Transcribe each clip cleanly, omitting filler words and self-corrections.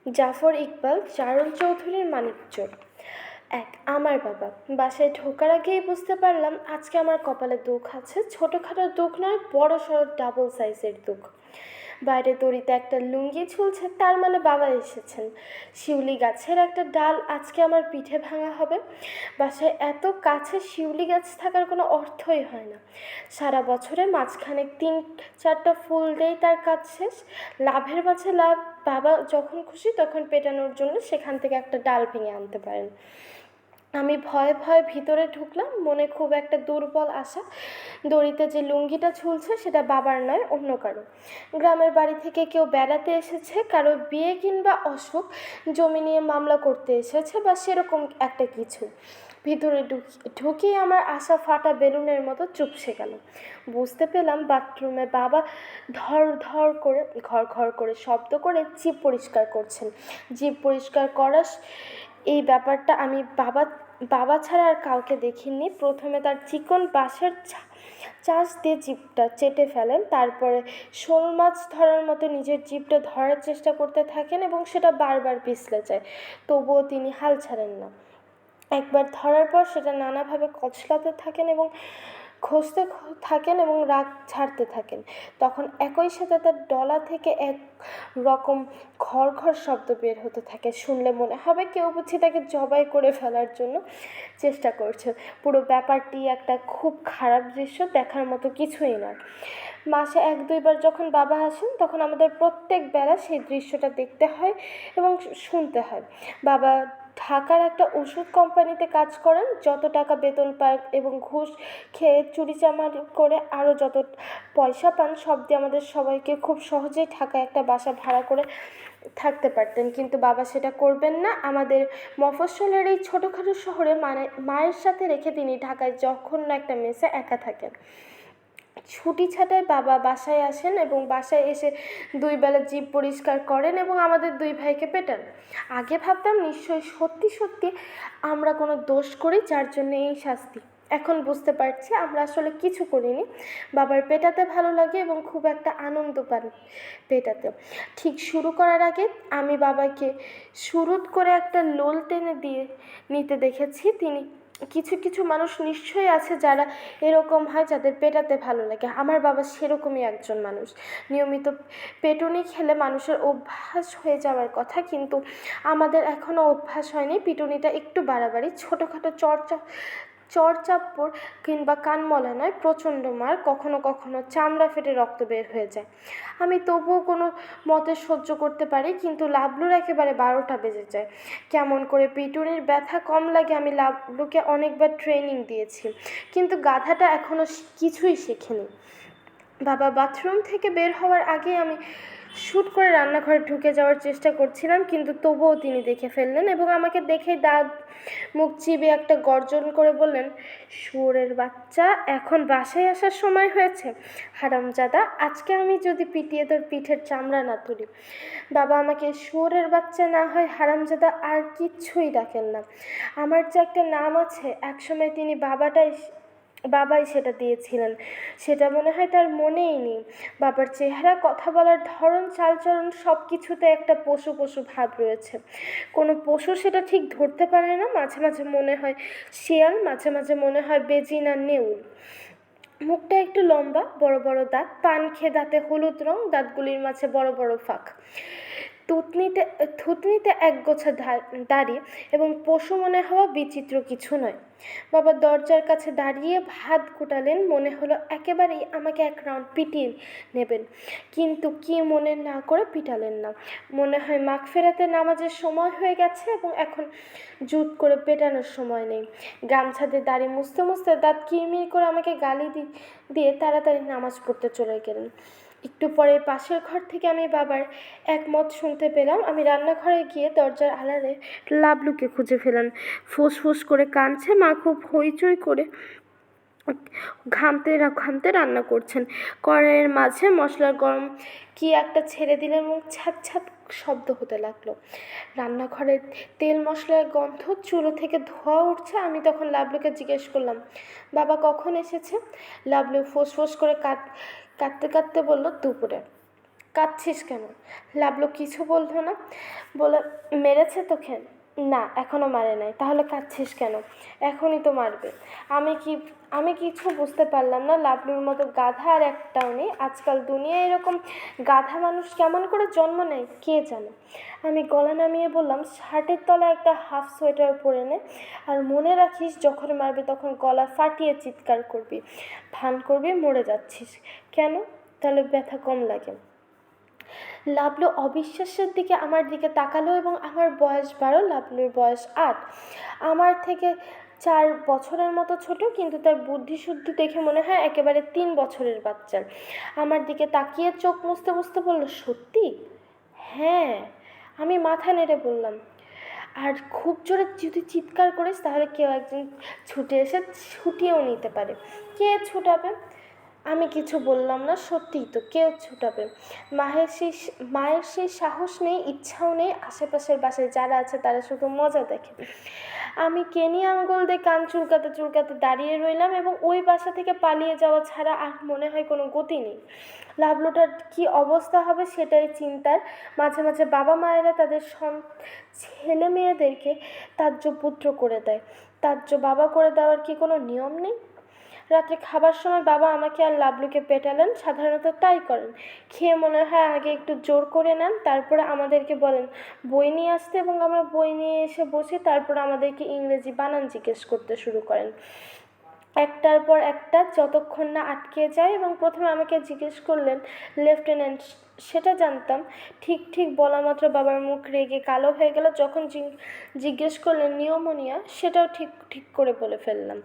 জাফর ইকবাল, চারণ চৌধুরীর মানিকচোর। আমার বাবা। বাসায় ঢোকার আগেই বুঝতে পারলাম আজকে আমার কপালে দুঃখ আছে। ছোটোখাটো দুঃখ নয়, বড়সড় ডাবল সাইজের দুঃখ। বাইরে দড়িতে একটা লুঙ্গি ঝুলছে, তার মানে বাবা এসেছেন। শিউলি গাছের একটা ডাল আজকে আমার পিঠে ভাঙা হবে। বাসায় এত কাছে শিউলি গাছ থাকার কোনো অর্থই হয় না। সারা বছরে মাঝখানে 3-4টা ফুল দেই, তার কাজ শেষ। লাভের মাঝে লাভ। বাবা যখন খুশি তখন পেটানোর জন্য সেখান থেকে একটা ডাল ভেঙে আনতে পারেন। আমি ভয়ে ভয়ে ভিতরে ঢুকলাম, মনে খুব একটা দুর্বল আশা। দড়িতে যে লুঙ্গিটা ঝুলছে সেটা বাবার নয়, অন্য কারো। গ্রামের বাড়ি থেকে কেউ বেড়াতে এসেছে, কারো বিয়ে কিংবা অসুখ, জমি নিয়ে মামলা করতে এসেছে বা সেরকম একটা কিছু। ভিতরে ঢুকিয়ে আমার আশা ফাটা বেলুনের মতো চুপসে গেল। বুঝতে পেলাম বাথরুমে বাবা ঘর করে শব্দ করে জিভ পরিষ্কার করছেন। জিভ পরিষ্কার করার এই ব্যাপারটা আমি বাবা ছাড়া আর কাউকে দেখিনি। প্রথমে তার চিকন বাঁশের চাষ দিয়ে জিভটা চেটে ফেলেন, তারপরে শোল মাছ ধরার মতো নিজের জিভটা ধরার চেষ্টা করতে থাকেন এবং সেটা বারবার পিছলে যায়, তবুও তিনি হাল ছাড়েন না। একবার ধরার পর সেটা নানাভাবে কচলাতে থাকেন এবং ঘষতে থাকেন এবং রাগ ছাড়তে থাকেন। তখন একই সাথে তার ডলা থেকে এক রকম ঘর শব্দ বের হতে থাকে। শুনলে মনে হবে কেউ বুঝি তাকে জবাই করে ফেলার জন্য চেষ্টা করছে। পুরো ব্যাপারটি একটা খুব খারাপ দৃশ্য, দেখার মতো কিছুই নয়। মাসে 1-2বার যখন বাবা আসেন তখন আমাদের প্রত্যেক বেলা সেই দৃশ্যটা দেখতে হয় এবং শুনতে হয়। বাবা ঢাকার একটা ওষুধ কোম্পানিতে কাজ করেন। যত টাকা বেতন পায় এবং ঘুষ খেয়ে চুরিচামারি করে আরও যত পয়সা পান সব দিয়ে আমাদের সবাইকে খুব সহজেই ঢাকায় একটা বাসা ভাড়া করে থাকতে পারতেন, কিন্তু বাবা সেটা করবেন না। আমাদের মফস্বলের এই ছোটোখাটো শহরে মায়ের সাথে রেখে তিনি ঢাকায় জঘন্য একটা মেসে একা থাকেন। ছুটি ছাটায় বাবা বাসায় আসেন এবং বাসায় এসে 2 বেলা জিভ পরিষ্কার করেন এবং আমাদের 2 ভাইকে পেটান। আগে ভাবতাম নিশ্চয়ই সত্যি আমরা কোনো দোষ করি যার জন্য এই শাস্তি। এখন বুঝতে পারছি আমরা আসলে কিছু করিনি। বাবার পেটাতে ভালো লাগে এবং খুব একটা আনন্দ পান পেটাতে। ঠিক শুরু করার আগে আমি বাবাকে শুরুত করে একটা লোল টেনে দিয়ে নিতে দেখেছি। কিছু মানুষ নিশ্চয়ই আছে যারা এরকম হয়, যাদের পেটাতে ভালো লাগে। আমার বাবা সেরকমই একজন মানুষ। নিয়মিত পেটুনি খেলে মানুষের অভ্যাস হয়ে যাওয়ার কথা, কিন্তু আমাদের এখনও অভ্যাস হয়নি। পিটুনিটা একটু বাড়াবাড়ি, ছোটোখাটো চড়চাপ্পড় কিংবা কানমলা নয়, প্রচণ্ড মার। কখনো কখনো চামড়া ফেটে রক্ত বের হয়ে যায়। আমি তবুও কোনো মতে সহ্য করতে পারি, কিন্তু লাবলুর একেবারে 12টা বেজে যায়। কেমন করে পিটুনির ব্যথা কম লাগে আমি লাবলুকে অনেকবার ট্রেনিং দিয়েছি, কিন্তু গাধাটা এখনও কিছুই শেখেনি। বাবা বাথরুম থেকে বের হওয়ার আগে আমি শ্যুট করে রান্নাঘরে ঢুকে যাওয়ার চেষ্টা করছিলাম, কিন্তু তবুও তিনি দেখে ফেললেন এবং আমাকে দেখেই দাঁত মুখ চিবিয়ে একটা গর্জন করে বললেন, শুয়োরের বাচ্চা, এখন বাসায় আসার সময় হয়েছে। হারামজাদা, আজকে আমি যদি পিটিয়ে তোর পিঠের চামড়া না তুলি। বাবা আমাকে শুয়োরের বাচ্চা না হয় হারামজাদা আর কিচ্ছুই ডাকেন না। আমার যে একটা নাম আছে, একসময় তিনি বাবাই সেটা দিয়েছিলেন, সেটা মনে হয় তার মনেই নেই। বাবার চেহারা, কথা বলার ধরন, চালচলন সব কিছুতে একটা পশু ভাব রয়েছে। কোনো পশু সেটা ঠিক ধরতে পারে না। মাঝে মাঝে মনে হয় শিয়াল, মাঝে মাঝে মনে হয় বেজিন আর নেউল। মুখটা একটু লম্বা, বড় বড় দাঁত, পান খেয়ে দাঁতে হলুদ রং, দাঁতগুলির মাঝে বড় বড় ফাঁক, থুতনিতে একগোছা দাড়ি এবং পশু মনে হওয়া বিচিত্র কিছু নয়। বাবা দরজার কাছে দাঁড়িয়ে ভাত গোটালেন, মনে হলো একেবারেই আমাকে এক রাউন্ড পিটিয়ে নেবেন, কিন্তু কি মনে না করে পিটালেন না। মনে হয় মাগ ফেরাতে নামাজের সময় হয়ে গেছে এবং এখন জুত করে পেটানোর সময় নেই। গামছা দিয়ে দাড়ি মুছতে মুছতে দাঁত কিরমির করে আমাকে গালি দিয়ে তাড়াতাড়ি নামাজ পড়তে চলে গেলেন। একটু পরে পাশের ঘর থেকে আমি বাবার একমত শুনতে পেলাম। আমি রান্নাঘরে গিয়ে দরজার আড়ালে লাবলুকে খুঁজে ফেলাম। ফুসফুস করে কাঁদছে। মা খুব হইচই করে ঘামতে রান্না করছেন। কড়াইয়ের মাঝে মশলার গরম কি একটা ছেড়ে দিলেন এবং ছ্যাপ ছ্যাপ শব্দ হতে লাগলো। রান্নাঘরের তেল মশলার গন্ধ, চুলো থেকে ধোঁয়া উঠছে। আমি তখন লাবলুকে জিজ্ঞেস করলাম, বাবা কখন এসেছে? লাবলু ফোঁস করে কাঁদতে বলল, দুপুরে। কাঁদছিস কেন? লাবলু কিছু বললো না, বলে মেরেছে তোকে? না, এখনো মারে নাই। তাহলে কাঁদছিস কেন? এখনই তো মারবে। আমি কি আমি কিছু বুঝতে পারলাম না। লাবলুর মতো গাধা আর একটাও নেই। আজকাল দুনিয়ায় এরকম গাধা মানুষ কেমন করে জন্ম নেয় কে জানে। আমি গলা নামিয়ে বললাম, শার্টের তলায় একটা হাফ সোয়েটার পরে নে, আর মনে রাখিস যখন মারবে তখন গলা ফাটিয়ে চিৎকার করবি, ভান করবি মরে যাচ্ছিস। কেন? তাহলে ব্যথা কম লাগে। লাবলু অবিশ্বাসের দিকে আমার দিকে তাকালো এবং আমার বয়স 12, লাবলুর বয়স 8। আমার থেকে 4 বছরের মতো ছোট, কিন্তু তার বুদ্ধি শুদ্ধি দেখে মনে হয় একেবারে 3 বছরের বাচ্চার। আমার দিকে তাকিয়ে চোখ মুছতে মুছতে বলল, সত্যি? হ্যাঁ। আমি মাথা নেড়ে বললাম, আর খুব জোরে যদি চিৎকার করিস তাহলে কেউ একজন ছুটে এসে ছুটিয়েও নিতে পারে। কে ছুটাবে? আমি কিছু বললাম না। সত্যিই তো, কেউ ছুটাবে। মায়ের সেই সাহস নেই, ইচ্ছাও নেই। আশেপাশের বাসায় যারা আছে তারা শুধু মজা দেখে। আমি কেনি আঙ্গুল দিয়ে কান চুলকাতে চুলকাতে দাঁড়িয়ে রইলাম এবং ওই বাসা থেকে পালিয়ে যাওয়া ছাড়া আর মনে হয় কোনো গতি নেই। লাবলুটার কি অবস্থা হবে সেটাই চিন্তার। মাঝে মাঝে বাবা মায়েরা তাদের ছেলে মেয়েদেরকে তাজ্য পুত্র করে দেয়। তাজ্য বাবা করে দেওয়ার কি কোনো নিয়ম নেই? রাত্রে খাবার সময় বাবা আমাকে আর লাবলুকে পেটালেন, সাধারণত তাই করেন। খেয়ে মনে হয় আগে একটু জোর করে নেন, তারপরে আমাদেরকে বলেন বই নিয়ে আসতে, এবং আমরা বই নিয়ে এসে বসি। তারপর আমাদেরকে ইংরেজি বানান জিজ্ঞেস করতে শুরু করেন, একটার পর একটা, যতক্ষণ না আটকে যায়। এবং প্রথমে আমাকে জিজ্ঞেস করলেন লেফটেন্যান্ট, সেটা জানতাম। ঠিক ঠিক বলা মাত্র বাবার মুখ রেগে কালো হয়ে গেল। যখন জিজ্ঞেস করলেন নিউমোনিয়া, সেটাও ঠিক ঠিক করে বলে ফেললাম।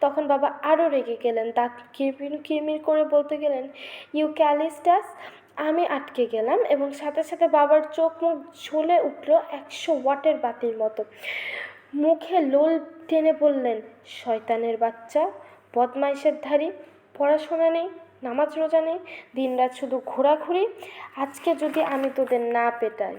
তখন বাবা আরও রেগে গেলেন, দাঁত কিরমির কিরমির করে বলতে গেলেন ইউক্যালিস্টাস। আমি আটকে গেলাম এবং সাথে সাথে বাবার চোখ মুখ জ্বলে উঠল 100 ওয়াটের বাতির মতো। মুখে লোল টেনে বললেন, শয়তানের বাচ্চা, বদমাইশের ধারী, পড়াশোনা নেই, নামাজ রোজা নেই, দিনরাত শুধু ঘোরাঘুরি। আজকে যদি আমি তোদের না পেটাই।